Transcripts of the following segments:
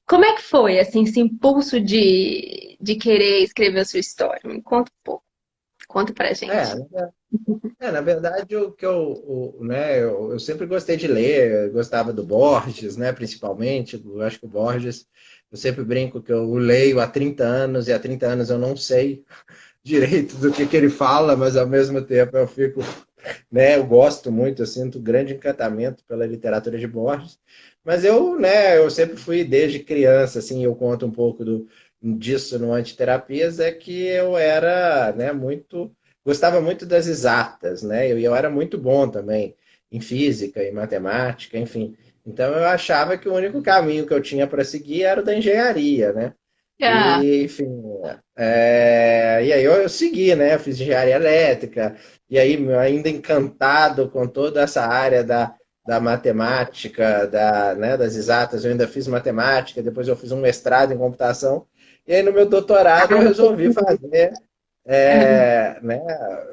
Como é que foi, assim, esse impulso de querer escrever a sua história? Me conta um pouco, conta pra É, gente. na verdade, o que né, eu sempre gostei de ler, eu gostava do Borges, né, principalmente. Eu acho que o Borges, eu sempre brinco que eu o leio há 30 anos e há 30 anos eu não sei direito do que ele fala, mas ao mesmo tempo eu fico, né, eu gosto muito, eu sinto grande encantamento pela literatura de Borges. Mas eu sempre fui desde criança, assim, eu conto um pouco disso no Antiterapias, é que eu era, né, gostava muito das exatas, né, e eu era muito bom também em física, em matemática, enfim. Então eu achava que o único caminho que eu tinha para seguir era o da engenharia, né? Ah, E, enfim, e aí eu segui, né? Fiz engenharia elétrica, e aí ainda encantado com toda essa área da matemática, né, das exatas, eu ainda fiz matemática, depois eu fiz um mestrado em computação, e aí no meu doutorado eu resolvi fazer, né,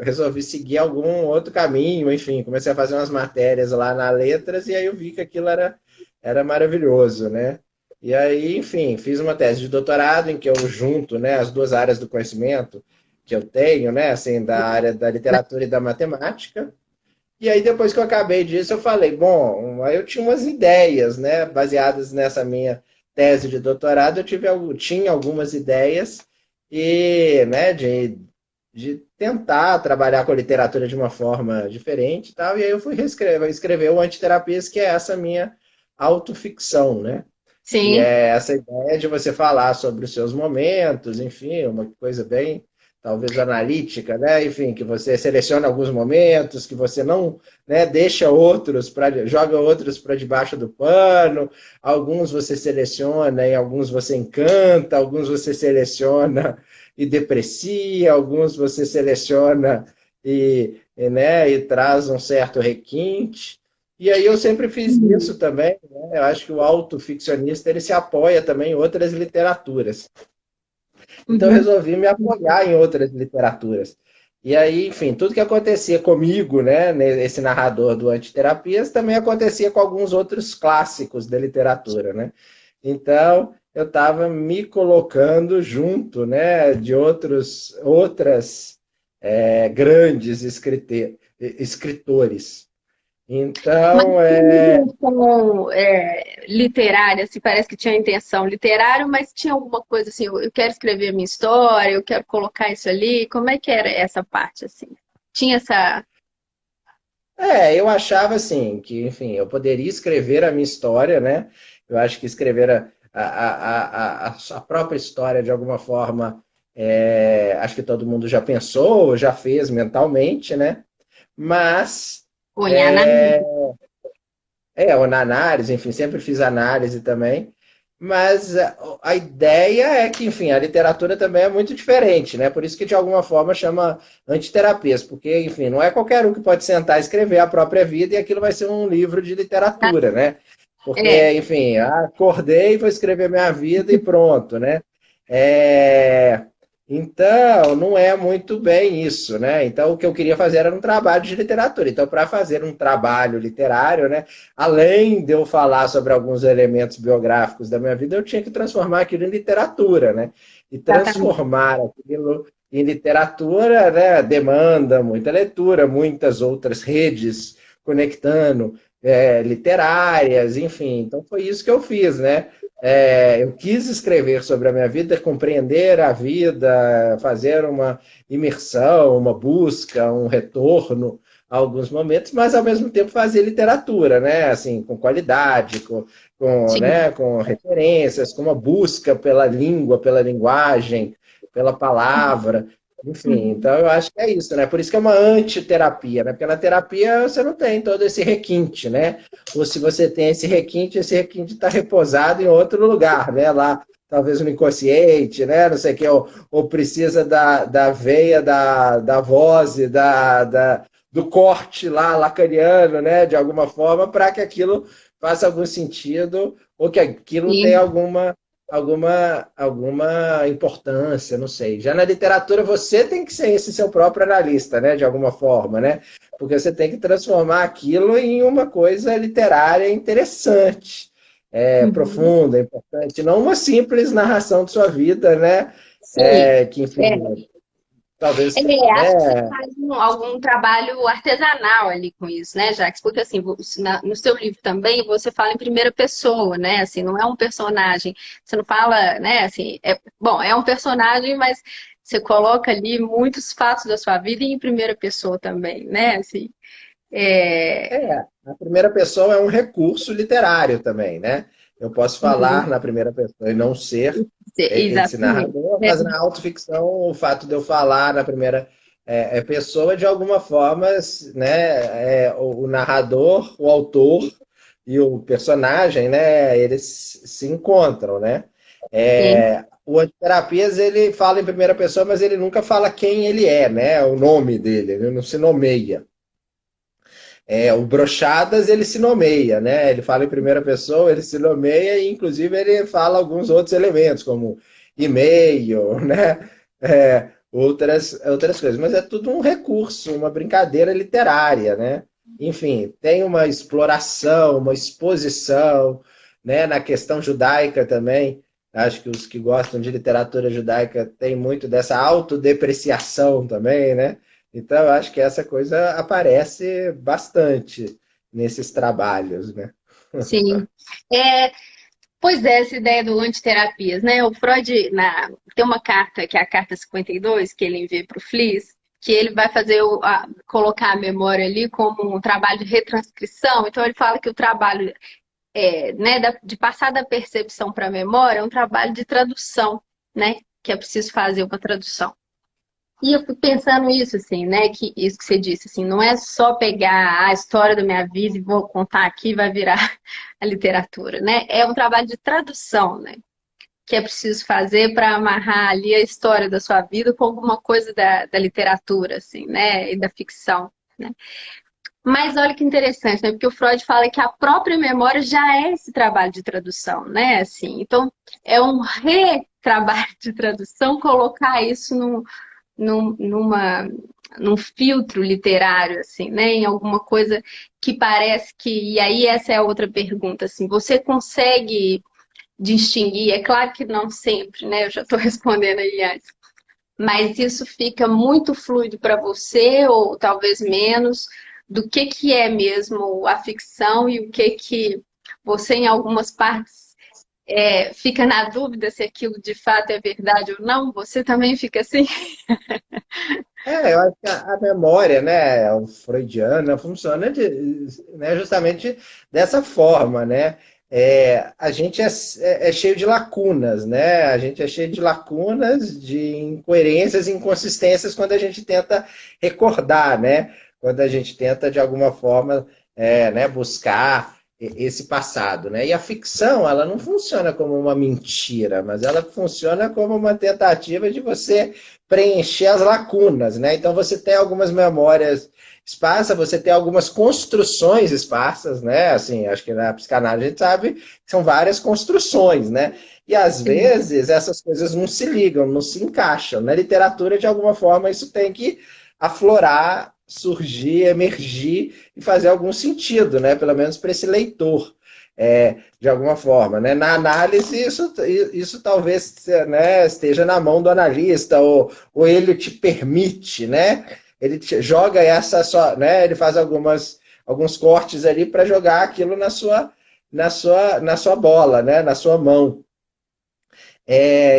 resolvi seguir algum outro caminho, enfim, comecei a fazer umas matérias lá na Letras, e aí eu vi que aquilo era maravilhoso, né? E aí, enfim, fiz uma tese de doutorado em que eu junto, né, as duas áreas do conhecimento que eu tenho, né, assim, da área da literatura e da matemática. E aí, depois que eu acabei disso, eu falei, bom, aí eu tinha umas ideias, né, baseadas nessa minha tese de doutorado, tinha algumas ideias e, né, de tentar trabalhar com a literatura de uma forma diferente e tal. E aí eu fui escrever o Antiterapias, que é essa minha autoficção, né? Que sim. é essa ideia de você falar sobre os seus momentos, enfim, uma coisa bem, talvez, analítica, né? Enfim, que você seleciona alguns momentos, que você não, né, deixa outros joga outros para debaixo do pano, alguns você seleciona e alguns você encanta, alguns você seleciona e deprecia, alguns você seleciona né, e traz um certo requinte. E aí eu sempre fiz isso também, né? Eu acho que o autoficcionista ele se apoia também em outras literaturas. Então eu Uhum. resolvi me apoiar em outras literaturas. E aí, enfim, tudo que acontecia comigo, né, esse narrador do Antiterapias, também acontecia com alguns outros clássicos da literatura, né? Então, eu estava me colocando junto, né, de outras grandes escritores. Mas Então, tinha uma intenção literária, assim, parece que tinha intenção literária, mas tinha alguma coisa assim, eu quero escrever a minha história, eu quero colocar isso ali. Como é que era essa parte, assim? Tinha essa. eu achava assim, que, enfim, eu poderia escrever a minha história, né? Eu acho que escrever a própria história, de alguma forma, acho que todo mundo já pensou, já fez mentalmente, né? Mas, Cunhada. é, ou na análise, enfim, sempre fiz análise também. Mas a ideia é que, enfim, a literatura também é muito diferente, né? Por isso que, de alguma forma, chama antiterapias, porque, enfim, não é qualquer um que pode sentar e escrever a própria vida e aquilo vai ser um livro de literatura, né? É. Porque, enfim, acordei, vou escrever minha vida e pronto, né? É, Então, não é muito bem isso, né? Então, o que eu queria fazer era um trabalho de literatura. Então, para fazer um trabalho literário, né? Além de eu falar sobre alguns elementos biográficos da minha vida, eu tinha que transformar aquilo em literatura, né? E Exatamente. transformar aquilo em literatura, né, demanda muita leitura, muitas outras redes conectando, literárias, enfim. Então foi isso que eu fiz, né? Eu quis escrever sobre a minha vida, compreender a vida, fazer uma imersão, uma busca, um retorno alguns momentos, mas ao mesmo tempo fazer literatura, né? Assim, com qualidade, Sim. né? Com referências, com uma busca pela língua, pela linguagem, pela palavra, enfim. Uhum. Então eu acho que é isso, né? Por isso que é uma antiterapia, né? Porque na terapia você não tem todo esse requinte, né? Ou se você tem esse requinte está repousado em outro lugar, né? Lá talvez no inconsciente, né? Não sei o que, ou precisa da veia da voz e do corte lá lacaniano, né, de alguma forma, para que aquilo faça algum sentido ou que aquilo tenha Sim. alguma importância, não sei. Já na literatura você tem que ser esse seu próprio analista, né, de alguma forma, né? Porque você tem que transformar aquilo em uma coisa literária interessante. Uhum. profunda, importante, não uma simples narração de sua vida, né? Sim. Que, enfim, É. talvez, Acho que você né? faz algum trabalho artesanal ali com isso, né, Jacques? Porque assim, no seu livro também você fala em primeira pessoa, né? Assim, não é um personagem. Você não fala, né? Assim, bom, é um personagem, mas você coloca ali muitos fatos da sua vida em primeira pessoa também, né? Assim, é, A primeira pessoa é um recurso literário também, né? Eu posso falar uhum, na primeira pessoa e não ser esse exatamente. narrador, É, mas na autoficção, o fato de eu falar na primeira pessoa, de alguma forma, né, o narrador, o autor e o personagem, né, eles se encontram, né? sim, O Antiterapias, ele fala em primeira pessoa, mas ele nunca fala quem ele é, né? O nome dele, ele não se nomeia. O Brochadas, ele se nomeia, né? Ele fala em primeira pessoa, ele se nomeia e, inclusive, ele fala alguns outros elementos, como e-mail, né? Outras coisas. Mas é tudo um recurso, uma brincadeira literária, né? Enfim, tem uma exploração, uma exposição, né? Na questão judaica também. Acho que os que gostam de literatura judaica têm muito dessa autodepreciação também, né? Então, eu acho que essa coisa aparece bastante nesses trabalhos, né? sim. É, pois é, essa ideia do antiterapias, né? O Freud, tem uma carta, que é a carta 52 que ele envia para o Fliess, que ele vai fazer colocar a memória ali como um trabalho de retranscrição. Então, ele fala que o trabalho né, de passar da percepção para a memória é um trabalho de tradução, né? Que é preciso fazer uma tradução. E eu fui pensando isso, assim, né? Que isso que você disse, assim, não é só pegar a história da minha vida e vou contar aqui e vai virar a literatura, né? É um trabalho de tradução, né? Que é preciso fazer para amarrar ali a história da sua vida com alguma coisa da literatura, assim, né? E da ficção, né? Mas olha que interessante, né? Porque o Freud fala que a própria memória já é esse trabalho de tradução, né? Assim, então, é um retrabalho de tradução colocar isso num, numa, num filtro literário, assim, né? Em alguma coisa que parece que. E aí, essa é a outra pergunta, assim, você consegue distinguir? É claro que não sempre, né? Eu já estou respondendo aí antes. Mas isso fica muito fluido para você, ou talvez menos, do que é mesmo a ficção e o que você, em algumas partes, fica na dúvida se aquilo de fato é verdade ou não? Você também fica assim? Eu acho que a memória, né, o freudiana, funciona né, justamente dessa forma, né? A gente é cheio de lacunas, né? A gente é cheio de lacunas, de incoerências, inconsistências quando a gente tenta recordar, né? Quando a gente tenta, de alguma forma, né, buscar esse passado, né? E a ficção, ela não funciona como uma mentira, mas ela funciona como uma tentativa de você preencher as lacunas, né? Então você tem algumas memórias esparsas, você tem algumas construções esparsas, né? Assim, acho que na psicanálise a gente sabe que são várias construções, né? E às Sim. vezes essas coisas não se ligam, não se encaixam. Na literatura, de alguma forma, isso tem que aflorar, surgir, emergir e fazer algum sentido, né? Pelo menos para esse leitor. De alguma forma, né? Na análise, isso talvez, né, esteja na mão do analista, ou ele te permite, né? Ele te joga essa só, né? Ele faz alguns cortes ali para jogar aquilo na sua bola, né? Na sua mão.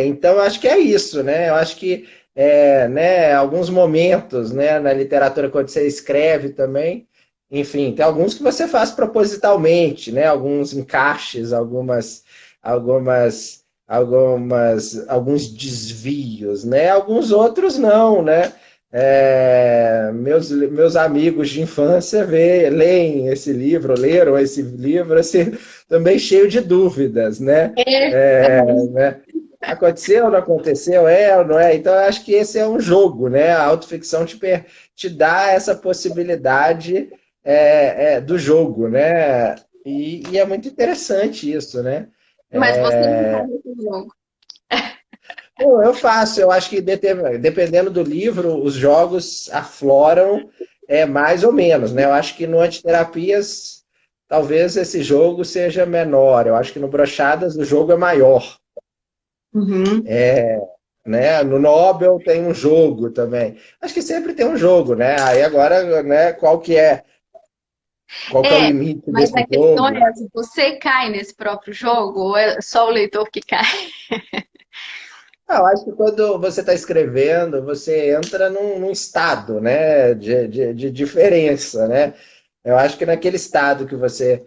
Então, eu acho que é isso, né? Eu acho que né, alguns momentos, né, na literatura, quando você escreve também, enfim, tem alguns que você faz propositalmente, né? Alguns encaixes, alguns desvios, né? Alguns outros não, né? Meus amigos de infância leram esse livro assim, também cheio de dúvidas, né? É, Né? Aconteceu, não aconteceu, ou não é? Então, eu acho que esse é um jogo, né? A autoficção te dá essa possibilidade do jogo, né? E é muito interessante isso, né? mas você não faz esse jogo. Bom, eu faço, eu acho que dependendo do livro, os jogos afloram mais ou menos, né? Eu acho que no Antiterapias talvez esse jogo seja menor. Eu acho que no Brochadas o jogo é maior. Uhum. Né? No Nobel tem um jogo também. Acho que sempre tem um jogo, né? Aí agora, né, qual que é o É, limite mas desse a questão é jogo? essa, você cai nesse próprio jogo ou é só o leitor que cai? Ah, eu acho que quando você está escrevendo, você entra num estado, né, de diferença, né? Eu acho que naquele estado que você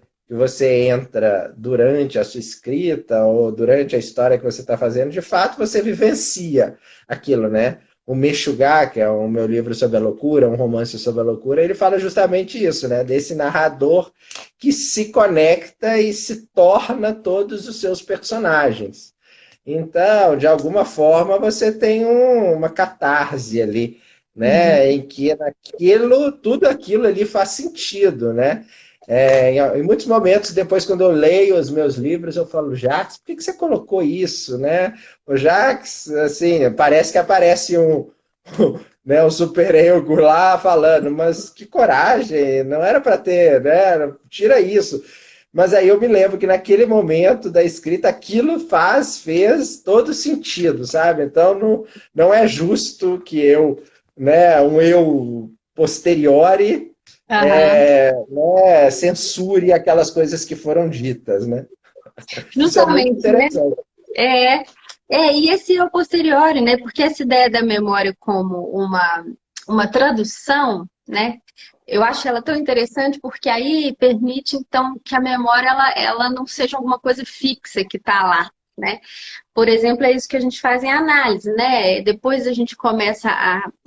entra durante a sua escrita ou durante a história que você está fazendo, de fato você vivencia aquilo, né? O Meshuggah, que é o meu livro sobre a loucura, um romance sobre a loucura, ele fala justamente isso, né? Desse narrador que se conecta e se torna todos os seus personagens. Então, de alguma forma, você tem uma catarse ali, Uhum. né? Em que tudo aquilo ali faz sentido, né? Em muitos momentos, depois, quando eu leio os meus livros, eu falo, Jacques, por que que você colocou isso, né? O Jacques, assim, parece que aparece né, um super ego lá falando, mas que coragem, não era para ter, né? Tira isso. Mas aí eu me lembro que naquele momento da escrita aquilo fez todo sentido, sabe? Então não é justo que eu, né, um eu posteriori, Aham. né, censure aquelas coisas que foram ditas, né? Isso é muito Justamente, né? interessante. É, e esse é o posteriori, né? Porque essa ideia da memória como uma tradução, né? Eu acho ela tão interessante porque aí permite, então, que a memória ela não seja alguma coisa fixa que está lá, né? Por exemplo, é isso que a gente faz em análise, né? Depois a gente começa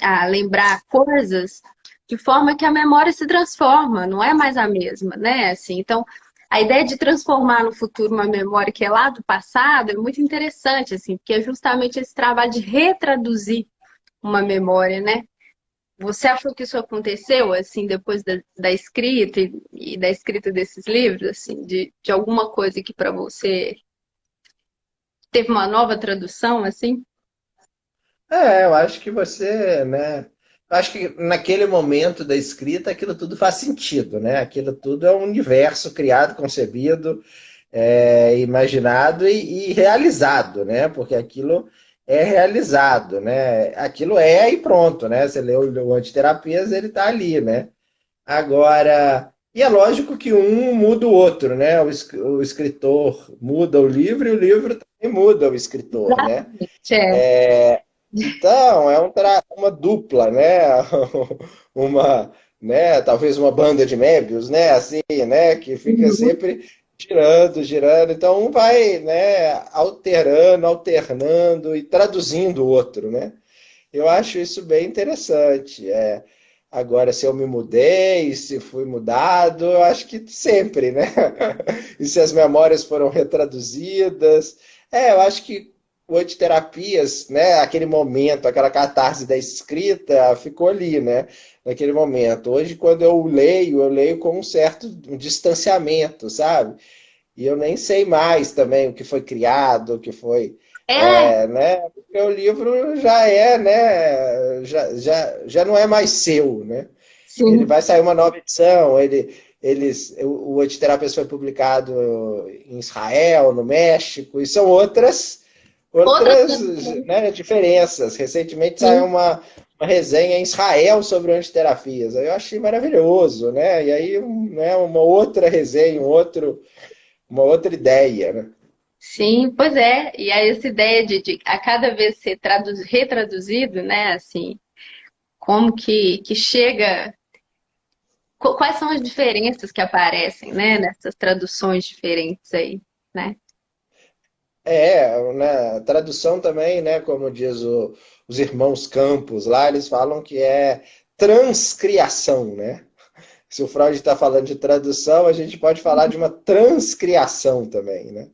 a lembrar coisas de forma que a memória se transforma, não é mais a mesma, né? Assim, então, a ideia de transformar no futuro uma memória que é lá do passado é muito interessante, assim, porque é justamente esse trabalho de retraduzir uma memória, né? Você achou que isso aconteceu, assim, depois da escrita e da escrita desses livros, assim, de alguma coisa que para você teve uma nova tradução, assim? Eu acho que você, né? Eu acho que naquele momento da escrita aquilo tudo faz sentido, né? Aquilo tudo é um universo criado, concebido, imaginado e realizado, né? Porque aquilo é realizado, né? Aquilo é e pronto, né? Você leu o Antiterapias, ele está ali, né? Agora, e é lógico que um muda o outro, né? O escritor muda o livro e o livro também muda o escritor, né? Exatamente, é. Então, uma dupla, né? Uma, né? Talvez uma banda de mébios, né? Assim, né? Que fica Uhum. sempre girando, girando. Então, um vai, né? Alterando, alternando e traduzindo o outro, né? Eu acho isso bem interessante. Agora, se eu me mudei, se fui mudado, eu acho que sempre, né? E se as memórias foram retraduzidas. Eu acho que o Antiterapias, né? Aquele momento, aquela catarse da escrita, ficou ali, né? Naquele momento. Hoje, quando eu leio com um certo distanciamento, sabe? E eu nem sei mais também o que foi criado, o que foi, É, né? Porque o livro já né? Já não é mais seu, né? Ele sim. vai sair uma nova edição, o Antiterapias foi publicado em Israel, no México, e são Outra outras, tradução. né, diferenças. Recentemente saiu Sim. uma resenha em Israel sobre antiterapias. Aí eu achei maravilhoso, né? E aí, né, uma outra resenha, uma outra ideia, né? Sim, pois é. E aí essa ideia de a cada vez ser retraduzido, né? Assim, como que chega. Quais são as diferenças que aparecem, né? Nessas traduções diferentes aí, né? Né, tradução também, né, como diz os irmãos Campos lá, eles falam que é transcriação, né? Se o Freud está falando de tradução, a gente pode falar de uma transcriação também, né?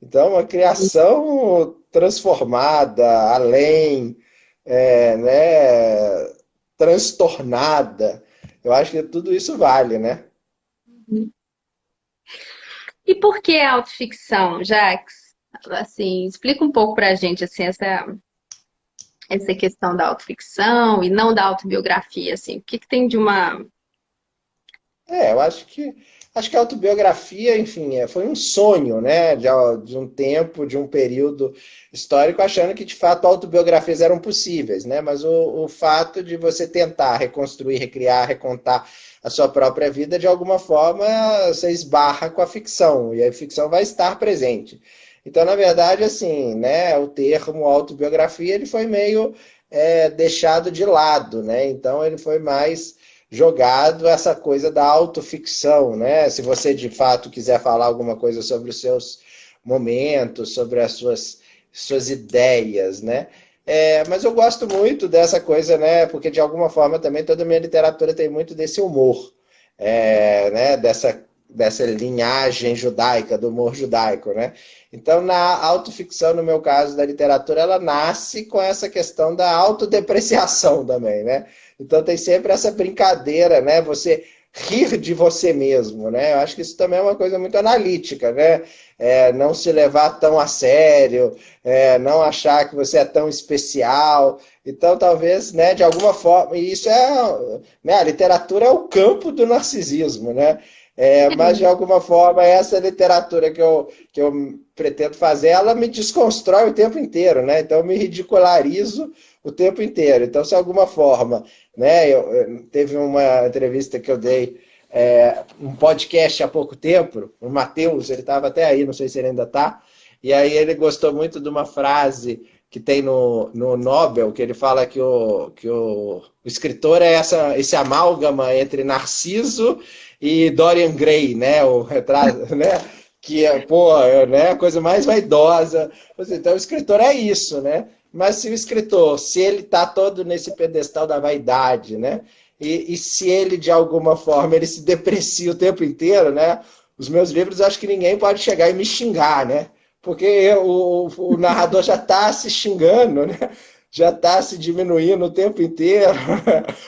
Então, uma criação transformada, além, né, transtornada. Eu acho que tudo isso vale, né? E por que autoficção, Jax? Assim, explica um pouco pra gente assim, essa questão da autoficção e não da autobiografia, assim. O que tem de uma. Eu acho que acho que a autobiografia, enfim, foi um sonho, né, de um tempo, de um período histórico, achando que de fato autobiografias eram possíveis, né? Mas o fato de você tentar reconstruir, recriar, recontar a sua própria vida, de alguma forma, você esbarra com a ficção, e a ficção vai estar presente. Então, na verdade, assim, né, o termo autobiografia ele foi meio deixado de lado, né? Então ele foi mais jogado essa coisa da autoficção, né? Se você de fato quiser falar alguma coisa sobre os seus momentos, sobre as suas ideias, né? Mas eu gosto muito dessa coisa, né? Porque de alguma forma também toda a minha literatura tem muito desse humor, né? Dessa linhagem judaica, do humor judaico, né? Então, na autoficção, no meu caso, da literatura, ela nasce com essa questão da autodepreciação também, né? Então tem sempre essa brincadeira, né? Você rir de você mesmo, né? Eu acho que isso também é uma coisa muito analítica, né? Não se levar tão a sério, não achar que você é tão especial. Então, talvez, né, de alguma forma, e isso né, a literatura é o campo do narcisismo, né? Mas, de alguma forma, essa literatura que eu pretendo fazer, ela me desconstrói o tempo inteiro, né? Então, eu me ridicularizo o tempo inteiro. Então, se de alguma forma, né, teve uma entrevista que eu dei, um podcast há pouco tempo, o Matheus, ele estava até aí, não sei se ele ainda está, e aí ele gostou muito de uma frase que tem no Nobel, que ele fala que o escritor é esse amálgama entre Narciso e Dorian Gray, né? O retrato, né? Que né? A coisa mais vaidosa. Então, o escritor é isso, né? Mas se o escritor, se ele está todo nesse pedestal da vaidade, né? E se ele, de alguma forma, ele se deprecia o tempo inteiro, né? Os meus livros, acho que ninguém pode chegar e me xingar, né? Porque o narrador já está se xingando, né? Já está se diminuindo o tempo inteiro,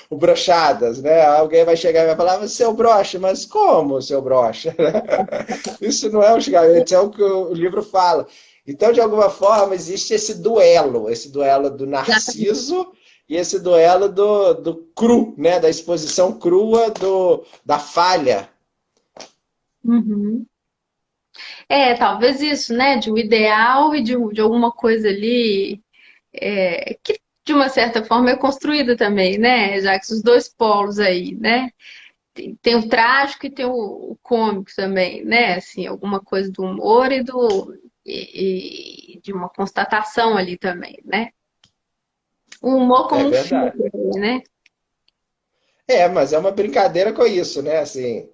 o brochadas, né? Alguém vai chegar e vai falar, seu brocha, mas como, seu brocha? Isso não é um xingamento, isso é o que o livro fala. Então, de alguma forma, existe esse duelo do narciso e esse duelo do cru, né? Da exposição crua da falha. Uhum. Talvez isso, né? De um ideal e de alguma coisa ali que de uma certa forma é construída também, né? Já que os dois polos aí, né? Tem o trágico e tem o cômico também, né? Assim, alguma coisa do humor e de uma constatação ali também, né? O humor É como um verdade. filtro, né? Mas é uma brincadeira com isso, né? Assim,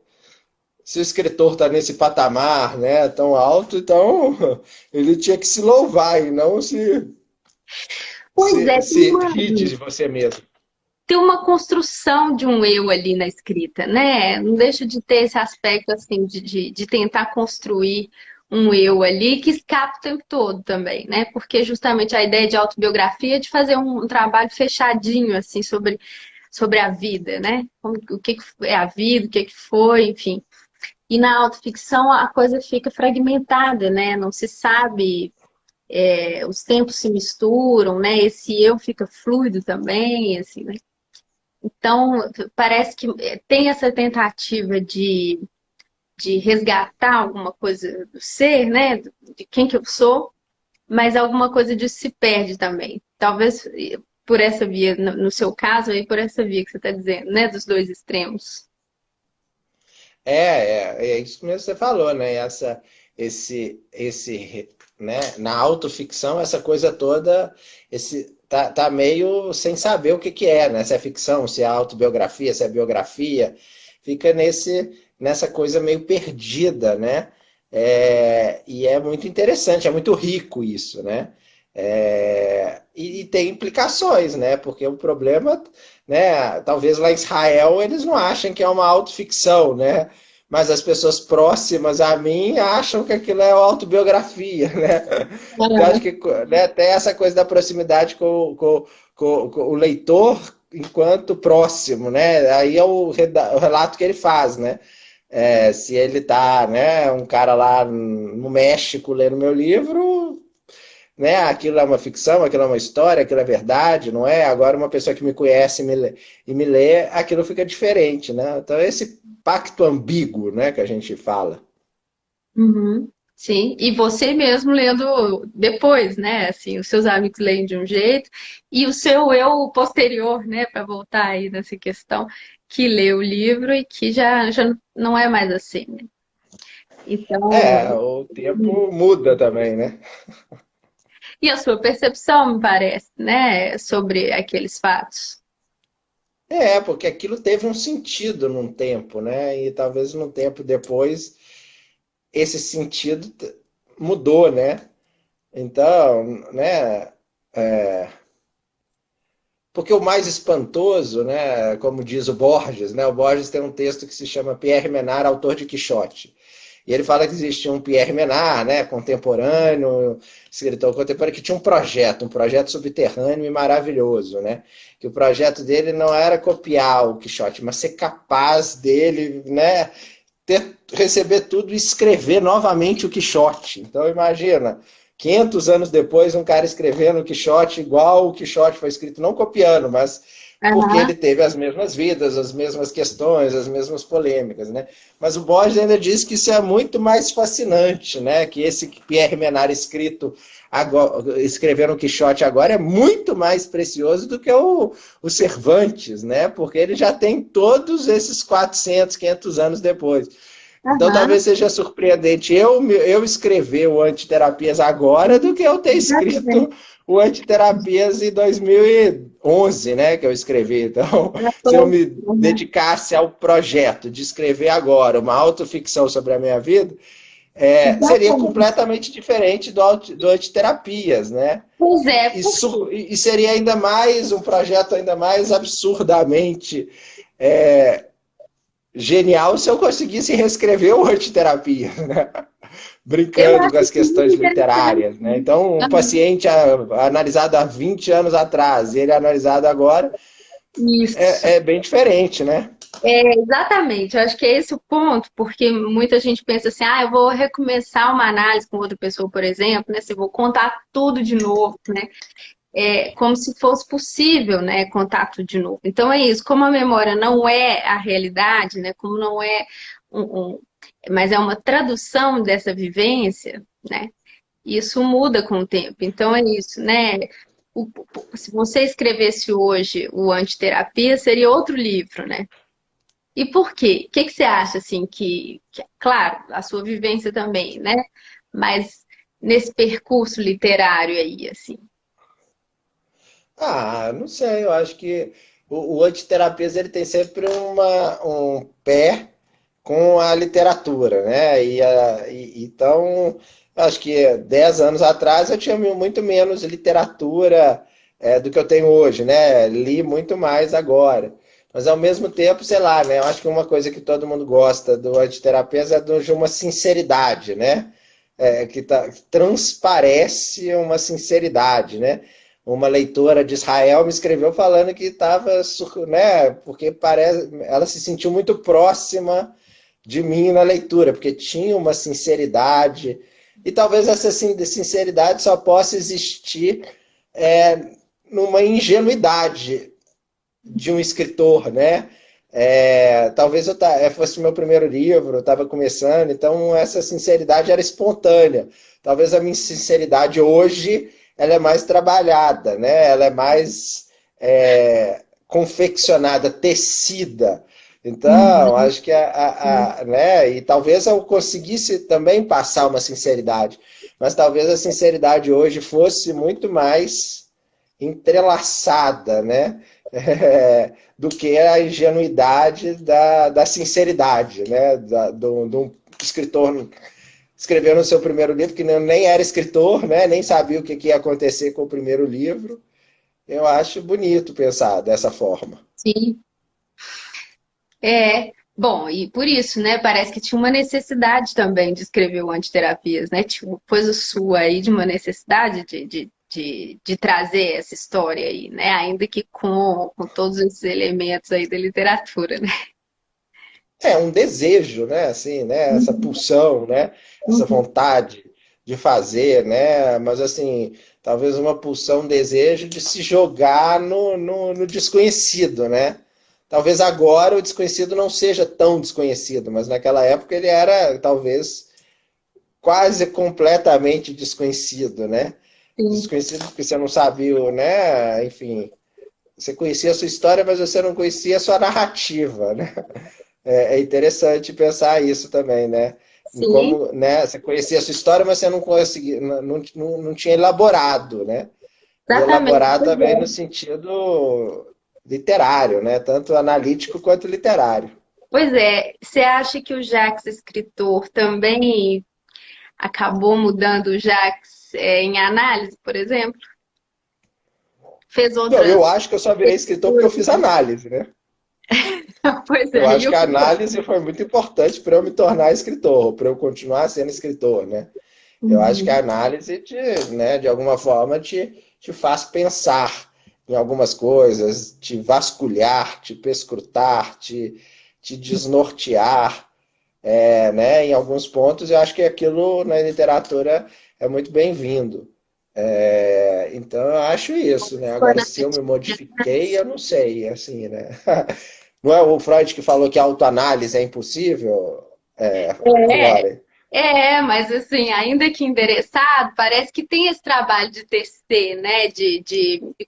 se o escritor está nesse patamar, né, tão alto, então ele tinha que se louvar e não Pois é, se rir de você mesmo. tem uma construção de um eu ali na escrita, né? Não deixa de ter esse aspecto assim de tentar construir um eu ali que escapa o tempo todo também, né? Porque justamente a ideia de autobiografia é de fazer um trabalho fechadinho assim sobre a vida, né? O que é a vida, o que foi, enfim. E na autoficção a coisa fica fragmentada, né? Não se sabe, os tempos se misturam, né? Esse eu fica fluido também, assim, né? Então, parece que tem essa tentativa de resgatar alguma coisa do ser, né? De quem que eu sou, mas alguma coisa disso se perde também. Talvez por essa via, no seu caso, aí por essa via que você está dizendo, né? Dos dois extremos. É isso mesmo que você falou, né? Né? Na autoficção, essa coisa toda, tá meio sem saber o que é, né? Se é ficção, se é autobiografia, se é biografia, fica nessa coisa meio perdida, né? E é muito interessante, é muito rico isso, né? E tem implicações, né? Porque o problema, né? Talvez lá em Israel eles não achem que é uma autoficção, né? Mas as pessoas próximas a mim acham que aquilo é autobiografia, né? Então acho que, né, tem essa coisa da proximidade com o leitor enquanto próximo, né? Aí é o relato que ele faz, né? Se ele tá, né, um cara lá no México lendo meu livro, né? Aquilo é uma ficção, aquilo é uma história, aquilo é verdade, não é? Agora uma pessoa que me conhece e me lê, aquilo fica diferente, né? Então esse pacto ambíguo, né, que a gente fala. Uhum. Sim, e você mesmo lendo depois, né? Assim, os seus amigos leem de um jeito, e o seu eu posterior, né? Para voltar aí nessa questão, que lê o livro e que já não é mais assim, né? Então, É, o tempo muda também, né? e a sua percepção, me parece, né? Sobre aqueles fatos. É, porque aquilo teve um sentido num tempo, né? E talvez num tempo depois esse sentido mudou, né? Então, né? Porque o mais espantoso, né? Como diz o Borges, né? O Borges tem um texto que se chama Pierre Menard, autor de Quixote. E ele fala que existia um Pierre Menard, né, contemporâneo, escritor contemporâneo, que tinha um projeto subterrâneo e maravilhoso, né? Que o projeto dele não era copiar o Quixote, mas ser capaz dele, né, receber tudo e escrever novamente o Quixote. Então imagina, 500 anos depois, um cara escrevendo o Quixote igual o Quixote foi escrito, não copiando, mas porque ele Aham. teve as mesmas vidas, as mesmas questões, as mesmas polêmicas, né? Mas o Borges ainda diz que isso é muito mais fascinante, né? Que esse Pierre Menard agora, escrevendo o Quixote agora é muito mais precioso do que o Cervantes, né? Porque ele já tem todos esses 400, 500 anos depois. Então Aham. talvez seja surpreendente eu escrever o Antiterapias agora do que eu ter escrito Exatamente. o Antiterapias em 2011, né, que eu escrevi. Então, Já se eu tô- me Uhum. dedicasse ao projeto de escrever agora uma autoficção sobre a minha vida, seria Exatamente. completamente diferente do Antiterapias, né? Pois é, E, por quê? e seria ainda mais um projeto ainda mais absurdamente é, genial se eu conseguisse reescrever o Antiterapia, né? Eu Brincando com acho as isso muito questões interessante. literárias. Né? Então, um Aham. paciente analisado há 20 anos atrás e ele analisado agora Isso. é bem diferente, né? É, exatamente, eu acho que é esse o ponto, porque muita gente pensa assim, ah, eu vou recomeçar uma análise com outra pessoa, por exemplo, né? Se eu vou contar tudo de novo, né? É como se fosse possível, né? Contar tudo de novo. Então é isso, como a memória não é a realidade, né? Como não é mas é uma tradução dessa vivência, né? Isso muda com o tempo. Então é isso, né? Se você escrevesse hoje o Antiterapia, seria outro livro, né? E por quê? O que que você acha, assim, claro, a sua vivência também, né? Mas nesse percurso literário aí, assim. Ah, não sei, eu acho que o Antiterapias ele tem sempre um pé com a literatura, né? Então, acho que 10 anos atrás eu tinha muito menos literatura do que eu tenho hoje, né? Li muito mais agora. Mas ao mesmo tempo, sei lá, né? Eu acho que uma coisa que todo mundo gosta do antiterapia é de uma sinceridade, né? Que transparece uma sinceridade, né? Uma leitora de Israel me escreveu falando que estava, né? Porque parece, ela se sentiu muito próxima de mim na leitura, porque tinha uma sinceridade, e talvez essa sinceridade só possa existir numa ingenuidade de um escritor, né? Talvez fosse o meu primeiro livro, eu estava começando, então essa sinceridade era espontânea. Talvez a minha sinceridade hoje ela é mais trabalhada, né? Ela é mais confeccionada, tecida. Então, Uhum. acho que né? E talvez eu conseguisse também passar uma sinceridade, mas talvez a sinceridade hoje fosse muito mais entrelaçada, né? Do que a ingenuidade da sinceridade, né? De um escritor escrevendo o seu primeiro livro, que nem era escritor, né? Nem sabia o que ia acontecer com o primeiro livro. Eu acho bonito pensar dessa forma. Sim. É. Bom, e por isso, né? Parece que tinha uma necessidade também de escrever o Antiterapias, né? Tinha uma coisa sua aí de uma necessidade de trazer essa história aí, né? Ainda que com todos esses elementos aí da literatura, né? Um desejo, né? Assim, né? Essa Uhum. pulsão, né? Essa Uhum. vontade. de fazer, né? Mas assim, talvez uma pulsão, um desejo de se jogar no desconhecido, né? Talvez agora o desconhecido não seja tão desconhecido, mas naquela época ele era talvez quase completamente desconhecido, né? Sim. Desconhecido porque você não sabia, né? Enfim, você conhecia a sua história, mas você não conhecia a sua narrativa, né? É interessante pensar isso também, né? Em Sim, como, né, você conhecia a sua história, mas você não conseguia, não tinha elaborado, né? E exatamente. elaborar Pois também no é. sentido literário, né? Tanto analítico quanto literário. Pois é. Você acha que o Jacques, escritor, também acabou mudando o Jacques em análise, por exemplo? Fez Não, outras eu acho que eu só virei escritor porque eu leituras, fiz né? análise, né? Pois Eu é. acho E que o a que que é? análise foi muito importante para eu me tornar escritor, para eu continuar sendo escritor, né? Eu acho que a Uhum. análise né, de alguma forma te faz pensar em algumas coisas, te vasculhar, te perscrutar, te desnortear, né? Em alguns pontos, eu acho que aquilo na literatura é muito bem-vindo. Então eu acho isso, né? Foi Agora, na se eu me pesquisa. modifiquei, eu não sei, assim, né? Não é o Freud que falou que a autoanálise é impossível, É, Lore? mas assim, ainda que endereçado, parece que tem esse trabalho de tecer, né? De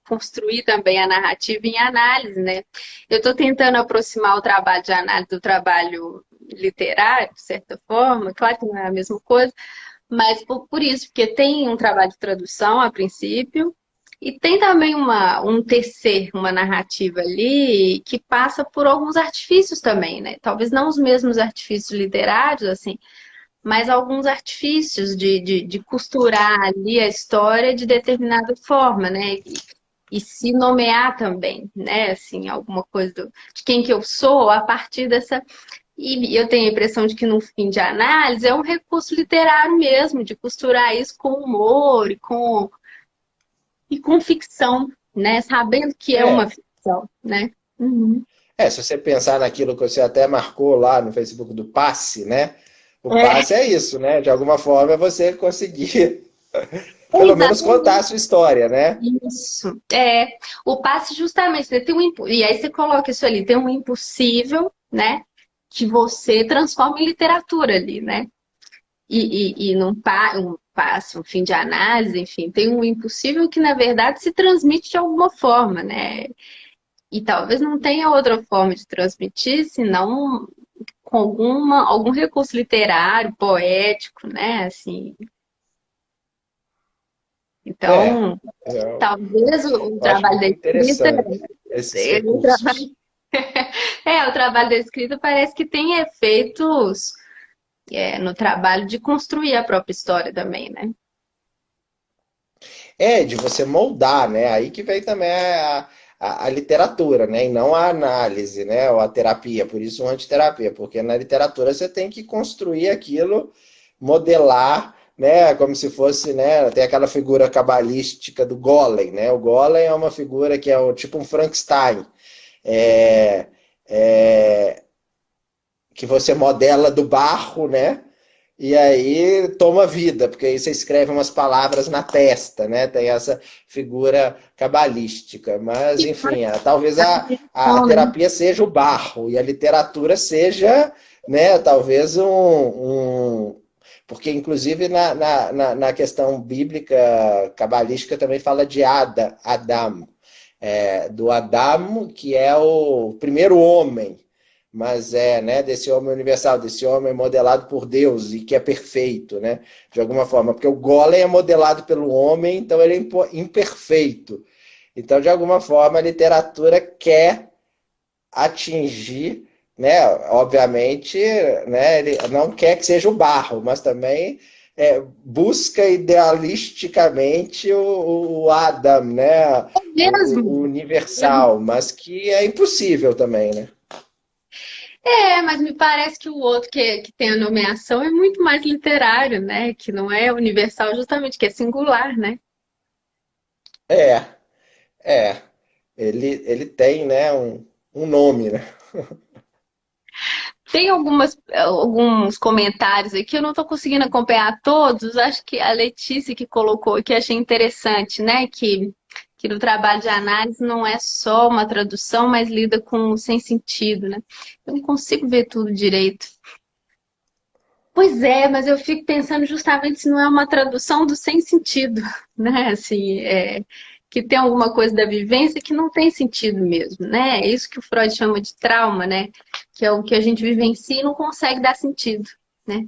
construir também a narrativa em análise, né? Eu estou tentando aproximar o trabalho de análise do trabalho literário, de certa forma, claro que não é a mesma coisa, mas por isso, porque tem um trabalho de tradução a princípio, e tem também um tecer, uma narrativa ali que passa por alguns artifícios também, né? Talvez não os mesmos artifícios literários, assim, mas alguns artifícios de costurar ali a história de determinada forma, né? E se nomear também, né? Assim, alguma coisa de quem que eu sou a partir dessa. E eu tenho a impressão de que no fim de análise é um recurso literário mesmo, de costurar isso com humor e com ficção, né? Sabendo que é uma É, ficção, né? Uhum. se você pensar naquilo que você até marcou lá no Facebook do passe, né? O É, passe é isso, né? De alguma forma é você conseguir, é pelo menos, contar a exatamente sua história, né? isso. O passe justamente, né, tem e aí você coloca isso ali, tem um impossível, né? Que você transforma em literatura ali, né? E num um passe, um fim de análise, enfim, tem um impossível que, na verdade, se transmite de alguma forma, né? E talvez não tenha outra forma de transmitir, senão com algum recurso literário, poético, né? Assim, É, então, eu, talvez o eu acho trabalho da muito escrita, interessante esses o recursos. trabalho, o trabalho da escrita parece que tem efeitos no trabalho de construir a própria história também, né? De você moldar, né? Aí que vem também a literatura, né? E não a análise, né? Ou a terapia, por isso uma antiterapia, porque na literatura você tem que construir aquilo, modelar, né? Como se fosse, né? Tem aquela figura cabalística do Golem, né? O Golem é uma figura que é tipo um Frankenstein, é, é, que você modela do barro, né? E aí toma vida, porque aí você escreve umas palavras na testa, né? Tem essa figura cabalística. Mas, Que enfim, talvez a bom, né? terapia seja o barro e a literatura seja, né, talvez porque, inclusive, na questão bíblica, cabalística, também fala de Adam, do Adão, que é o primeiro homem, mas né, desse homem universal, desse homem modelado por Deus e que é perfeito, né, de alguma forma, porque o Golem é modelado pelo homem, então ele é imperfeito. Então, de alguma forma, a literatura quer atingir, né, obviamente, né, ele não quer que seja o barro, mas também busca idealisticamente o Adam, né, o Mesmo. universal, mas que é impossível também, né? Mas me parece que o outro que tem a nomeação é muito mais literário, né? Que não é universal, justamente, que é singular, né? É, é. Ele tem, né, um nome, né? Tem alguns comentários aqui, eu não estou conseguindo acompanhar todos. Acho que a Letícia que colocou aqui, achei interessante, né? Que no trabalho de análise não é só uma tradução, mas lida com o sem sentido, né? Eu não consigo ver tudo direito. Pois é, mas eu fico pensando justamente se não é uma tradução do sem sentido, né? Assim, que tem alguma coisa da vivência que não tem sentido mesmo, né? É isso que o Freud chama de trauma, né? Que é o que a gente vivencia e não consegue dar sentido, né?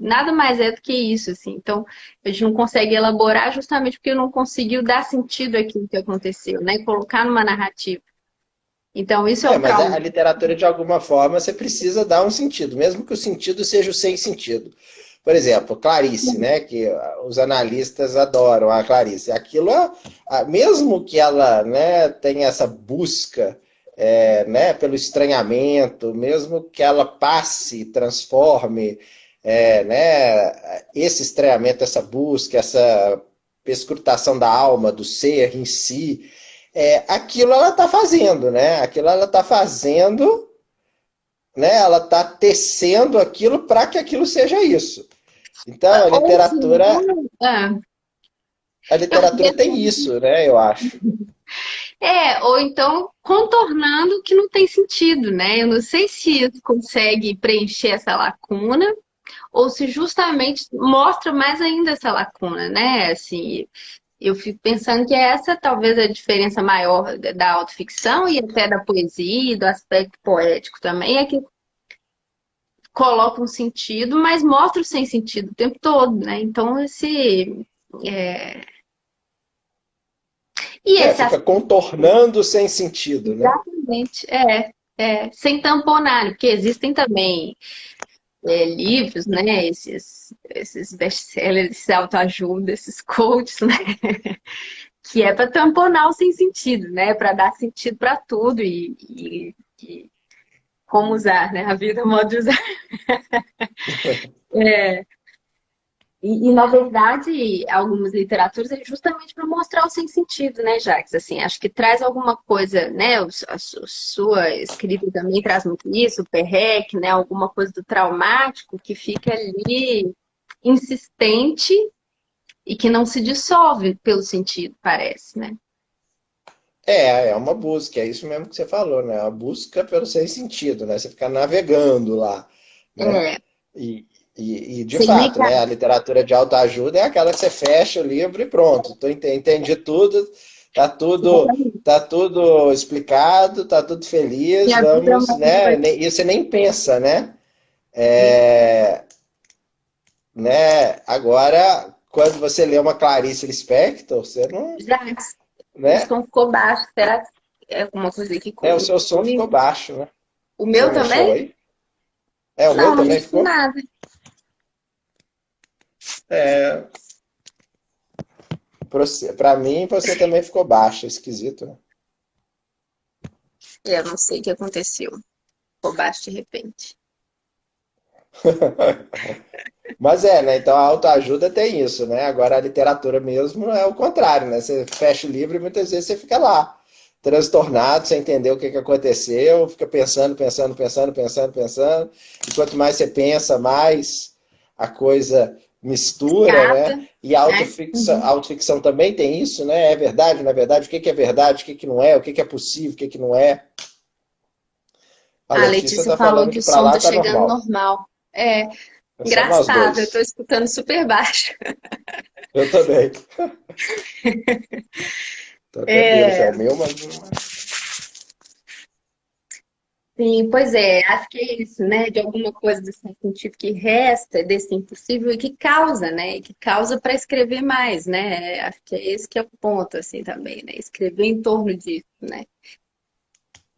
Nada mais é do que isso, assim. Então, a gente não consegue elaborar justamente porque não conseguiu dar sentido àquilo que aconteceu, né? Colocar numa narrativa. Então, isso é o Mas trauma. a literatura, de alguma forma, você precisa dar um sentido, mesmo que o sentido seja o sem sentido. Por exemplo, Clarice, né, que os analistas adoram a Clarice. Aquilo, mesmo que ela, né, tenha essa busca, né, pelo estranhamento, mesmo que ela passe, transforme, né, esse estranhamento, essa busca, essa perscrutação da alma, do ser em si, aquilo ela está fazendo, né? Aquilo ela está fazendo, né? Ela está tecendo aquilo para que aquilo seja isso. Então Ou se não, a eu literatura tem isso, né? Eu acho. ou então contornando o que não tem sentido, né? Eu não sei se isso consegue preencher essa lacuna ou se justamente mostra mais ainda essa lacuna, né? Assim, eu fico pensando que essa talvez é a diferença maior da autoficção e até da poesia, e do aspecto poético também, é que coloca um sentido, mas mostra o sem sentido o tempo todo, né? Então, é, esse Fica contornando sem sentido, né? exatamente, sem tamponar, porque existem também livros, né? Esses best-sellers, esses autoajuda, esses coaches, né? Que é para tamponar o sem sentido, né? Para dar sentido para tudo e como usar, né? A vida, o modo de usar. Na verdade, algumas literaturas é justamente para mostrar o sem sentido, né, Jacques? Assim, acho que traz alguma coisa, né? A sua escrita também traz muito isso, o Perrec, né? Alguma coisa do traumático que fica ali insistente e que não se dissolve pelo sentido, parece, né? É uma busca, é isso mesmo que você falou, né? A busca pelo sem sentido, né? Você ficar navegando lá, né? É, E, e de sem fato, negar. né? A literatura de autoajuda é aquela que você fecha o livro e pronto. Entendi tudo, tá tá tudo explicado, tá tudo feliz, Minha vida é vamos, uma vida né? vai E você nem pensa, né? ser. É, né? Agora, quando você lê uma Clarice Lispector, você não, Jacques, o né? som ficou baixo. Será que é alguma coisa aqui O seu som ficou comigo? baixo, né? O Você meu mexeu também? aí? O meu Não, não também disse ficou? nada. É, pra mim, você também ficou baixo, esquisito, né? Eu não sei o que aconteceu. Ficou baixo de repente. Mas né? Então a autoajuda tem isso, né? Agora a literatura mesmo é o contrário, né? Você fecha o livro e muitas vezes você fica lá, transtornado, sem entender o que aconteceu, fica pensando, pensando, pensando, pensando, pensando. E quanto mais você pensa, mais a coisa mistura, Escapa, né? E né? a autoficção também tem isso, né? É verdade, não é verdade? O que é verdade, o que não é, o que é possível, o que não é. A A Letícia Letícia tá falou falando que que o pra som lá tá tá chegando normal. normal. É Só nós engraçado, eu tô dois. escutando super baixo. Eu também. Tô até vendo se é É, o meu, mas sim, pois é, acho que é isso, né? De alguma coisa desse sentido que resta desse impossível e que causa, né? E que causa para escrever mais, né? Acho que é esse que é o ponto, assim, também, né? Escrever em torno disso, né?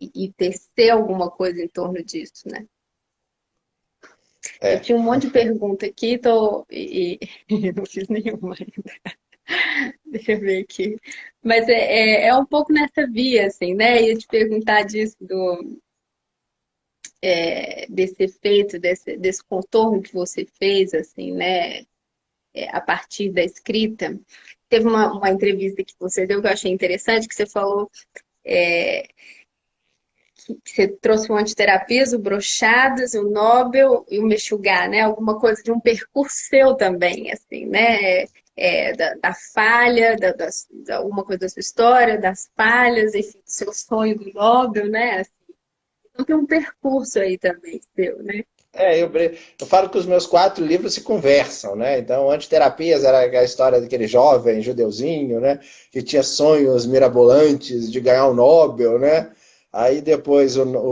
E tecer alguma coisa em torno disso, né? Eu é. tinha um monte de pergunta aqui, e não fiz nenhuma ainda. Deixa eu ver aqui. Mas é um pouco nessa via, assim, né? Ia te perguntar disso, desse efeito, desse contorno que você fez, assim, né? A partir da escrita. Teve uma entrevista que você deu que eu achei interessante, que você falou que você trouxe o Antiterapias, o Brochadas, o Nobel e o Mexugar, né? Alguma coisa de um percurso seu também, assim, né? Da falha, alguma coisa da sua história, das falhas, enfim, do seu sonho do Nobel, né? Assim, então tem um percurso aí também seu, né? Eu falo que os meus 4 livros se conversam, né? Então, Antiterapias era a história daquele jovem judeuzinho, né? Que tinha sonhos mirabolantes de ganhar o Nobel, né? Aí depois o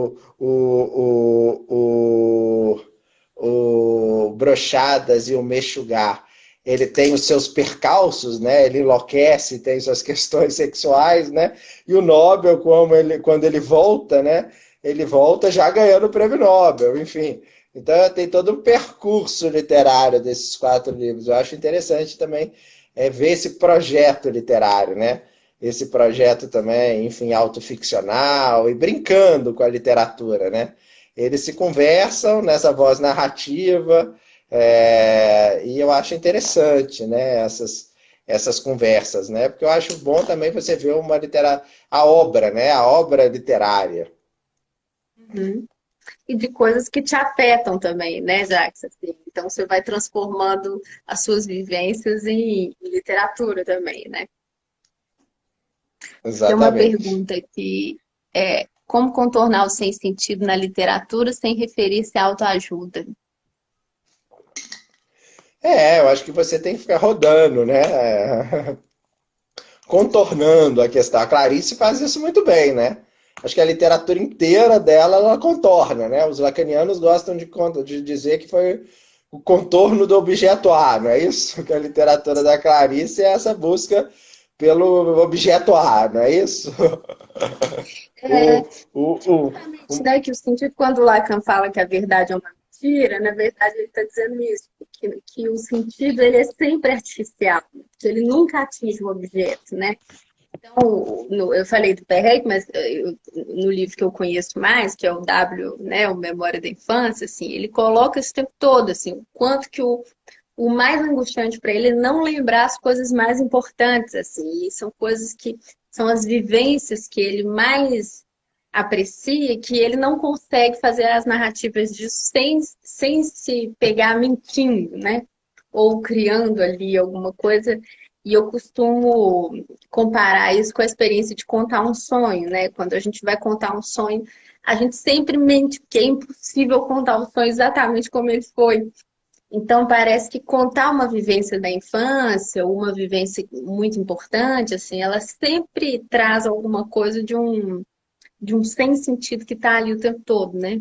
Brochadas e o Mexugar, ele tem os seus percalços, né? Ele enlouquece, tem suas questões sexuais, né? E o Nobel, quando ele volta, né? Ele volta já ganhando o prêmio Nobel, enfim. Então tem todo um percurso literário desses 4 livros. Eu acho interessante também ver esse projeto literário, né? Esse projeto também, enfim, autoficcional e brincando com a literatura, né? Eles se conversam nessa voz narrativa, e eu acho interessante, né? Essas conversas, né? Porque eu acho bom também você ver a obra, né? A obra literária. Uhum. E de coisas que te afetam também, né, Jax? Assim, então você vai transformando as suas vivências em literatura também, né? Tem uma Exatamente. pergunta aqui, como contornar o sem sentido na literatura sem referir-se à autoajuda? Eu acho que você tem que ficar rodando, né? Contornando a questão. A Clarice faz isso muito bem, né? Acho que a literatura inteira dela, ela contorna, né? Os lacanianos gostam de dizer que foi o contorno do objeto A, não é isso? Que a literatura da Clarice é essa busca pelo objeto A, não é isso? É, O, o, o, justamente, né, que o sentido, quando o Lacan fala que a verdade é uma mentira, na verdade ele está dizendo isso, que o sentido ele é sempre artificial, que ele nunca atinge o objeto, né? Então, eu falei do Perret, mas no livro que eu conheço mais, que é o W, né, o Memória da Infância, assim, ele coloca esse tempo todo, assim, o quanto que o mais angustiante para ele é não lembrar as coisas mais importantes, assim, e são coisas que são as vivências que ele mais aprecia, que ele não consegue fazer as narrativas disso sem se pegar mentindo, né? Ou criando ali alguma coisa. E eu costumo comparar isso com a experiência de contar um sonho, né? Quando a gente vai contar um sonho, a gente sempre mente, porque é impossível contar o sonho exatamente como ele foi. Então, parece que contar uma vivência da infância, ou uma vivência muito importante, assim, ela sempre traz alguma coisa de um sem sentido que está ali o tempo todo, né?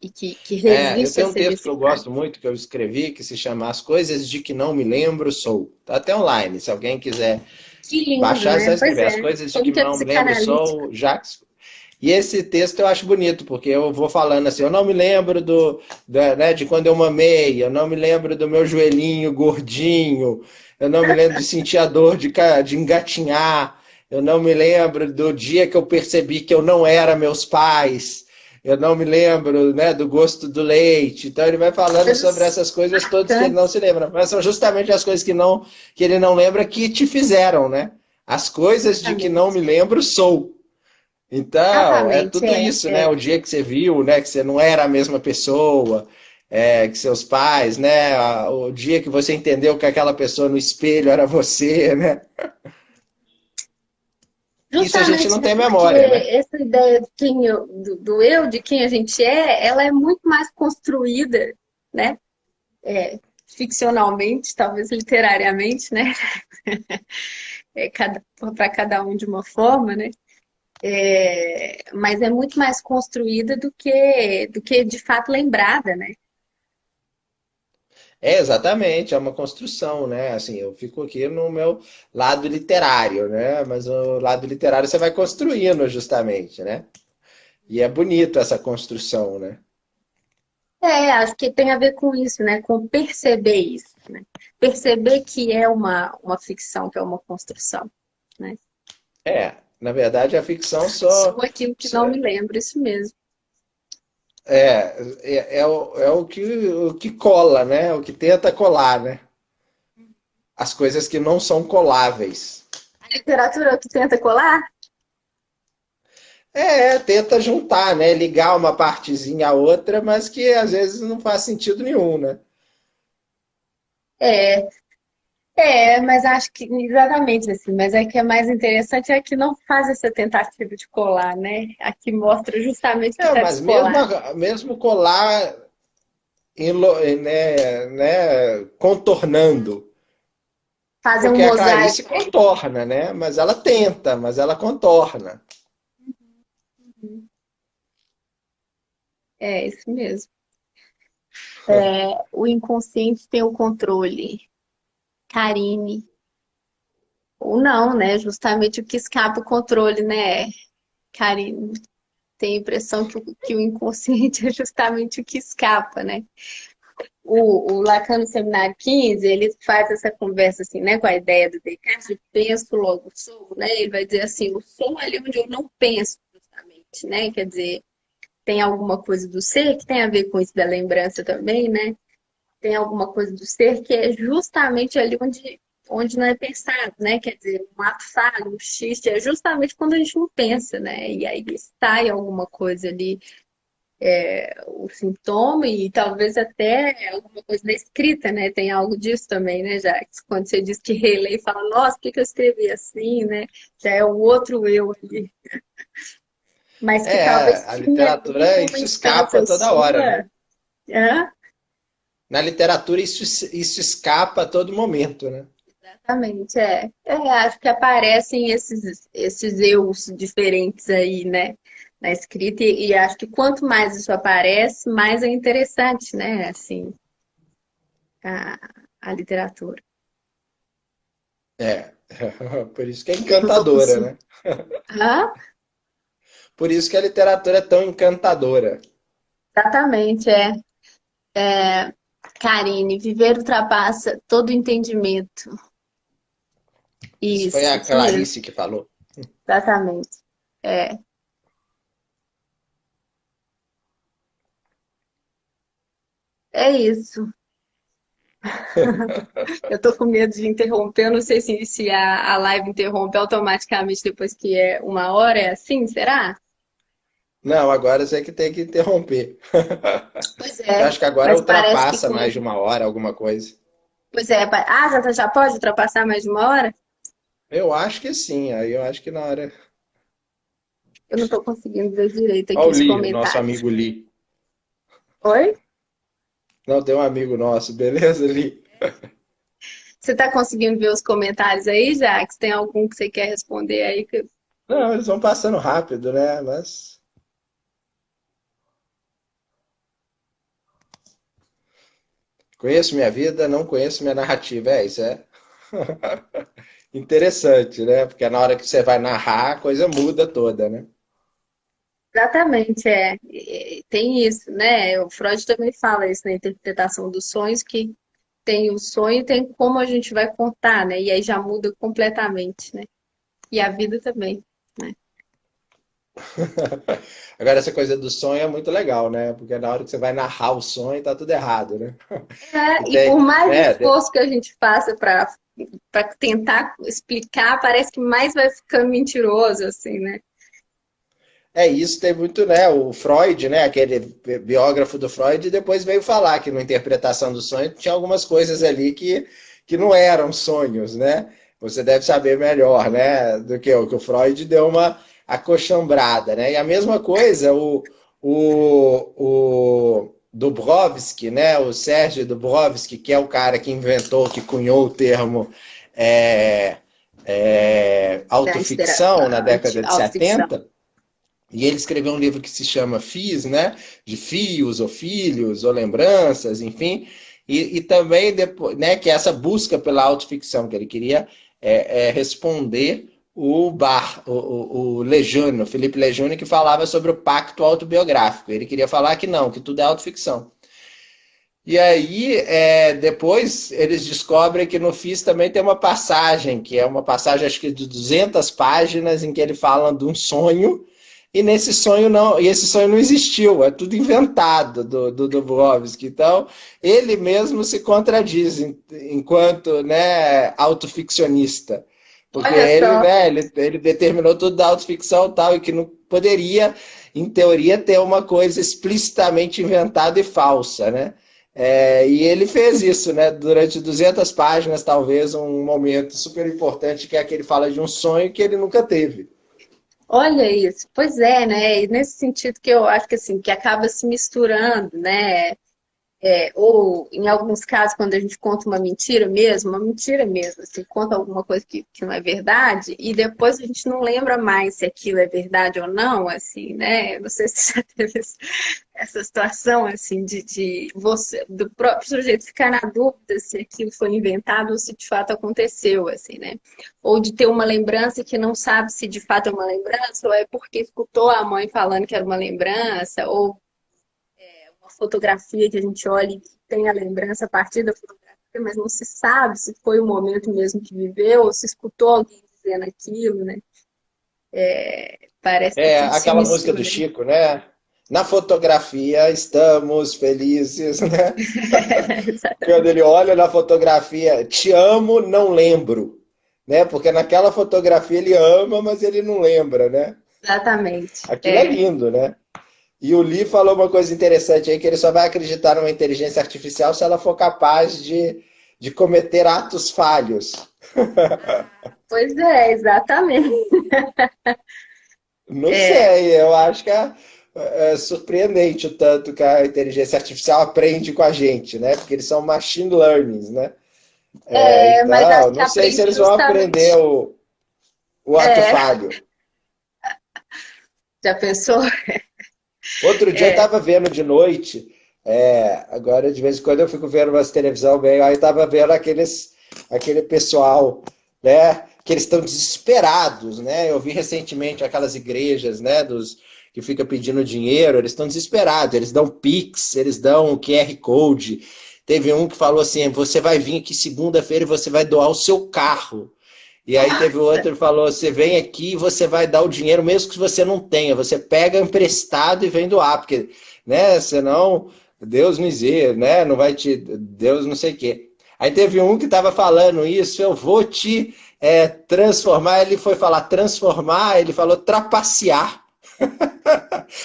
E que eu resiste a tenho um ser texto que eu decifrado. gosto muito, que eu escrevi, que se chama As Coisas de Que Não Me Lembro Sou. Está até online, se alguém quiser Que lindo, baixar, é só né? Pois escrever As é. Coisas de Como Que que é Não Me Lembro psicanalítico? Sou, Jacques. E esse texto eu acho bonito, porque eu vou falando assim, eu não me lembro né, de quando eu mamei, eu não me lembro do meu joelhinho gordinho, eu não me lembro de sentir a dor de engatinhar, eu não me lembro do dia que eu percebi que eu não era meus pais, eu não me lembro, né, do gosto do leite. Então ele vai falando sobre Coisas essas coisas todas que ele não marcantes. se lembra, mas são justamente as coisas que ele não lembra que te fizeram, né? As coisas de que não me Exatamente. lembro sou. Então, é Exatamente, tudo isso, né? O dia que você viu, né, que você não era a mesma pessoa, que seus pais, né? O dia que você entendeu que aquela pessoa no espelho era você, né? Isso a gente Justamente, não né? tem Porque memória, né? essa ideia de do eu, de quem a gente ela é muito mais construída, né? Ficcionalmente, talvez literariamente, né? Para cada um de uma forma, né? Mas é muito mais construída do que de fato lembrada, né? Exatamente, é uma construção, né? Assim, eu fico aqui no meu lado literário, né? Mas o lado literário você vai construindo justamente, né? E é bonito essa construção, né? Acho que tem a ver com isso, né? Com perceber isso, né? Perceber que é uma ficção, que é uma construção, né? Na verdade a ficção Sou aquilo que não me lembro, isso mesmo. é o que cola, né? O que tenta colar, né? As coisas que não são coláveis. A literatura é o que tenta colar? Tenta juntar, né? Ligar uma partezinha à outra, mas que às vezes não faz sentido nenhum, né? É, mas acho que exatamente assim, mas é que é mais interessante é que não faz essa tentativa de colar, né? Aqui mostra justamente que está Mas mesmo, descolado. mesmo colar, contornando. Fazer um Porque a Clarice mosaico. contorna, né? Mas ela tenta, mas ela contorna. É isso mesmo. O inconsciente tem o controle. Karine. Ou não, né? Justamente o que escapa o controle, né? Karine. Tem a impressão que o inconsciente é justamente o que escapa, né? O Lacan no Seminário 15, ele faz essa conversa assim, né, com a ideia do Descartes, de penso, logo sou, né? Ele vai dizer assim, o sou é ali onde eu não penso, justamente, né? Quer dizer, tem alguma coisa do ser que tem a ver com isso da lembrança também, né? Tem alguma coisa do ser que é justamente ali onde não é pensado, né? Quer dizer, um ato falho, um xiste, é justamente quando a gente não pensa, né? E aí sai alguma coisa ali, o sintoma e talvez até alguma coisa da escrita, né? Tem algo disso também, né, Jacques? Quando você diz que relê e fala, nossa, por que que eu escrevi assim, né? Já é o outro eu ali. Mas que talvez A tinha ali literatura, uma isso escapa instância toda hora, né? sua. Hã? Na literatura, isso escapa a todo momento, né? Exatamente, acho que aparecem esses eus diferentes aí, né, na escrita, e acho que quanto mais isso aparece, mais é interessante, né, assim, a, a literatura. É. Por isso que é Vamos. encantadora, né? Hã? Por isso que a literatura é tão encantadora. Exatamente, Karine, viver ultrapassa todo entendimento. Isso foi a Isso mesmo, Clarice que falou. exatamente. É, é isso. Eu tô com medo de interromper. Eu não sei se a live interrompe automaticamente depois que é 1 hora. É assim, será? Não, agora você que tem que interromper. Pois Eu é, acho que agora mas parece que ultrapassa mais de 1 hora, alguma coisa. Pois é, já pode ultrapassar mais de 1 hora? Eu acho que sim, aí eu acho que na hora. Eu não tô conseguindo ver direito Olha aqui o os Lee, o nosso comentários. amigo Lee. Oi? Não, tem um amigo nosso, beleza, Lee? Você tá conseguindo ver os comentários aí, Jax? Tem algum que você quer responder aí? Não, eles vão passando rápido, né? Mas conheço minha vida, não conheço minha narrativa. Isso é interessante, né? Porque na hora que você vai narrar, a coisa muda toda, né? Exatamente, tem isso, né? O Freud também fala isso na interpretação dos sonhos, que tem o sonho e tem como a gente vai contar, né? E aí já muda completamente, né? E a vida também, né? Agora, essa coisa do sonho é muito legal, né? Porque na hora que você vai narrar o sonho, tá tudo errado, né? E E por tem, mais né? esforço que a gente faça para tentar explicar, parece que mais vai ficando mentiroso, assim, né? É isso, tem muito, né? O Freud, né? Aquele biógrafo do Freud, depois veio falar que na interpretação do sonho tinha algumas coisas ali que não eram sonhos, né? Você deve saber melhor, né? Do que o Freud deu uma acochambrada, né? E a mesma coisa, o Dubrovsky, né? O Sérgio Dubrovsky, que é o cara que inventou, que cunhou o termo é, Da autoficção na década de autoficção. 70. E ele escreveu um livro que se chama Fios, né? De fios, ou filhos, ou lembranças, enfim. E também, depois, né, que é essa busca pela autoficção, que ele queria responder o Lejeune, o Felipe Lejeune, que falava sobre o pacto autobiográfico. Ele queria falar que não, que tudo é autoficção. E aí, depois, eles descobrem que no FIS também tem uma passagem, que é uma passagem, acho que de 200 páginas, em que ele fala de um sonho, e nesse sonho não, e esse sonho não existiu, é tudo inventado do Dubrovsky. Então, ele mesmo se contradiz enquanto, né, autoficcionista. Porque Olha ele, só. né, ele determinou tudo da autoficção e tal, e que não poderia, em teoria, ter uma coisa explicitamente inventada e falsa, né? E ele fez isso, né? Durante 200 páginas, talvez, um momento super importante, que é que ele fala de um sonho que ele nunca teve. Olha isso. Pois é, né? E nesse sentido que eu acho que assim, que acaba se misturando, né? Ou em alguns casos, quando a gente conta uma mentira mesmo, assim, conta alguma coisa que não é verdade, e depois a gente não lembra mais se aquilo é verdade ou não, assim, né? Eu não sei se você já teve essa situação, assim, de você, do próprio sujeito ficar na dúvida se aquilo foi inventado ou se de fato aconteceu, assim, né? Ou de ter uma lembrança que não sabe se de fato é uma lembrança, ou é porque escutou a mãe falando que era uma lembrança, ou uma fotografia que a gente olha e tem a lembrança a partir da fotografia, mas não se sabe se foi o momento mesmo que viveu ou se escutou alguém dizendo aquilo, né? Parece que tudo se Aquela música do mistura. Chico, né? Na fotografia estamos felizes, né? Quando ele olha na fotografia, te amo, não lembro, né? Porque naquela fotografia ele ama, mas ele não lembra, né? Exatamente. Aquilo é lindo, né? E o Lee falou uma coisa interessante aí, que ele só vai acreditar numa inteligência artificial se ela for capaz de cometer atos falhos. Pois é, exatamente. Não sei, eu acho que é surpreendente o tanto que a inteligência artificial aprende com a gente, né? Porque eles são machine learnings, né? Mas Então, acho que não sei se aprende eles vão aprender justamente. o ato É, falho. já pensou? Outro dia eu É, estava vendo de noite, agora de vez em quando eu fico vendo umas televisão bem, aí estava vendo aquele pessoal, né, que eles estão desesperados, né? Eu vi recentemente aquelas igrejas, né, que fica pedindo dinheiro, eles estão desesperados, eles dão Pix, eles dão QR Code. Teve um que falou assim: você vai vir aqui segunda-feira e você vai doar o seu carro. E aí teve outro que falou: você vem aqui e você vai dar o dinheiro, mesmo que você não tenha, você pega emprestado e vem doar, porque, né, senão, Deus miser, né, não vai te, Deus não sei o quê. Aí teve um que estava falando isso: eu vou te transformar, ele foi falar transformar, ele falou trapacear.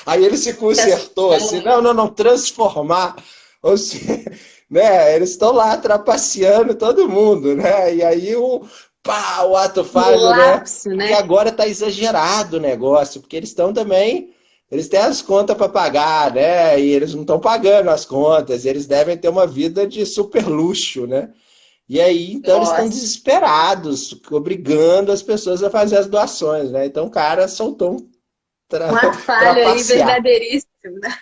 Aí ele se consertou assim: não, não, não, transformar. Ou seja, né, eles estão lá trapaceando todo mundo, né? E aí o ato no falho, né? lapso, Porque né? agora tá exagerado o negócio, porque eles estão também, eles têm as contas para pagar, né? E eles não estão pagando as contas, eles devem ter uma vida de super luxo, né? E aí, então, eles estão Nossa, desesperados, obrigando as pessoas a fazer as doações, né? Então, o cara soltou um um ato falho aí trapacear. verdadeiríssimo, né?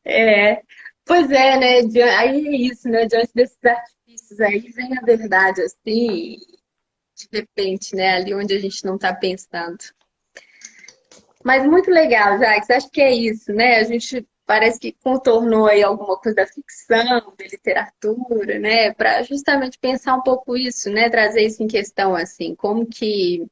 É, pois é, né? Aí é isso, né? Diante desses artifícios aí vem a verdade, assim, de repente, né? Ali onde a gente não está pensando. Mas muito legal, Jacques. Acho que é isso, né? A gente parece que contornou aí alguma coisa da ficção, da literatura, né? Para justamente pensar um pouco isso, né? Trazer isso em questão, assim, como que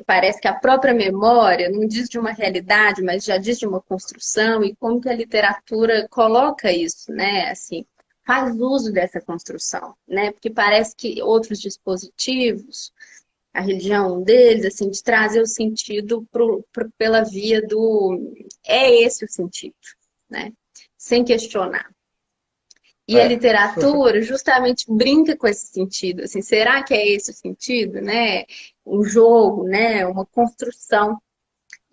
parece que a própria memória não diz de uma realidade, mas já diz de uma construção, e como que a literatura coloca isso, né? Assim, faz uso dessa construção, né? Porque parece que outros dispositivos, a religião é um deles, assim, de trazer o sentido pela via do é esse o sentido, né? Sem questionar. E a É. literatura justamente brinca com esse sentido, assim, será que é esse o sentido, né? Um jogo, né? Uma construção.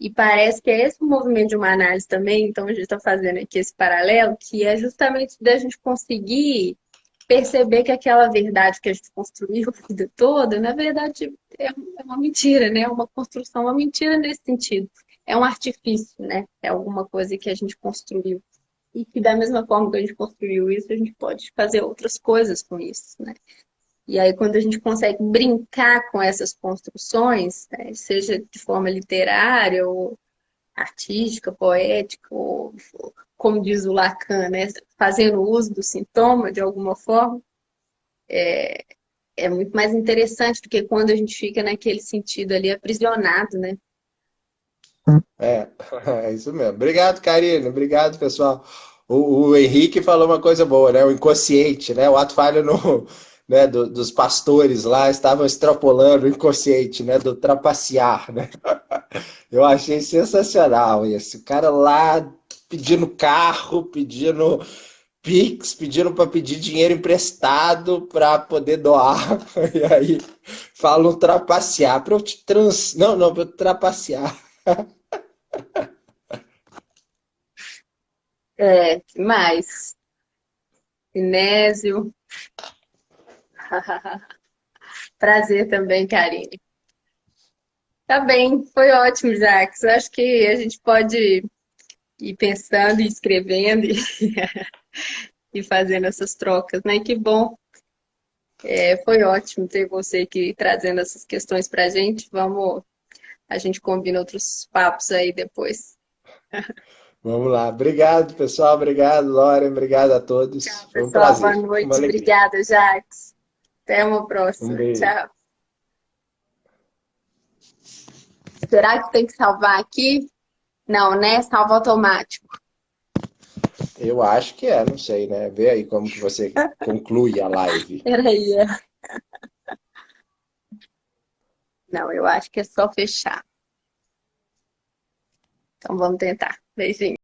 E parece que é esse o movimento de uma análise também, então a gente está fazendo aqui esse paralelo, que é justamente da gente conseguir perceber que aquela verdade que a gente construiu a vida toda, na verdade, é uma mentira, né? É uma construção, uma mentira nesse sentido. É um artifício, né? É alguma coisa que a gente construiu. E que da mesma forma que a gente construiu isso, a gente pode fazer outras coisas com isso, né? E aí, quando a gente consegue brincar com essas construções, né, seja de forma literária ou artística, poética, ou, como diz o Lacan, né, fazendo uso do sintoma de alguma forma, é muito mais interessante do que quando a gente fica naquele sentido ali aprisionado, né? É, é isso mesmo. Obrigado, Karine. Obrigado, pessoal. O Henrique falou uma coisa boa, né? O inconsciente, né? O ato falho né, dos pastores lá estavam extrapolando o inconsciente, né, do trapacear, né? Eu achei sensacional isso. O cara lá pedindo carro, pedindo Pix, pedindo para pedir dinheiro emprestado para poder doar. E aí falam trapacear para eu te trans, não, não, para eu trapacear. Mais. Inésio. Prazer também, Karine. Tá bem, foi ótimo, Jacques. Acho que a gente pode ir pensando e escrevendo e fazendo essas trocas, né? Que bom. Foi ótimo ter você aqui trazendo essas questões pra gente. A gente combina outros papos aí depois. Vamos lá. Obrigado, pessoal. Obrigado, Lauren. Obrigado a todos. Tchau, Foi um pessoal. Boa prazer, uma noite. alegria. Obrigada, Jacques. Até uma Um próxima. beijo. Tchau. Será que tem que salvar aqui? Não, né? Salva automático. Eu acho que é, não sei, né? Vê aí como que você conclui a live. Peraí. Não, eu acho que é só fechar. Então vamos tentar. Beijinho.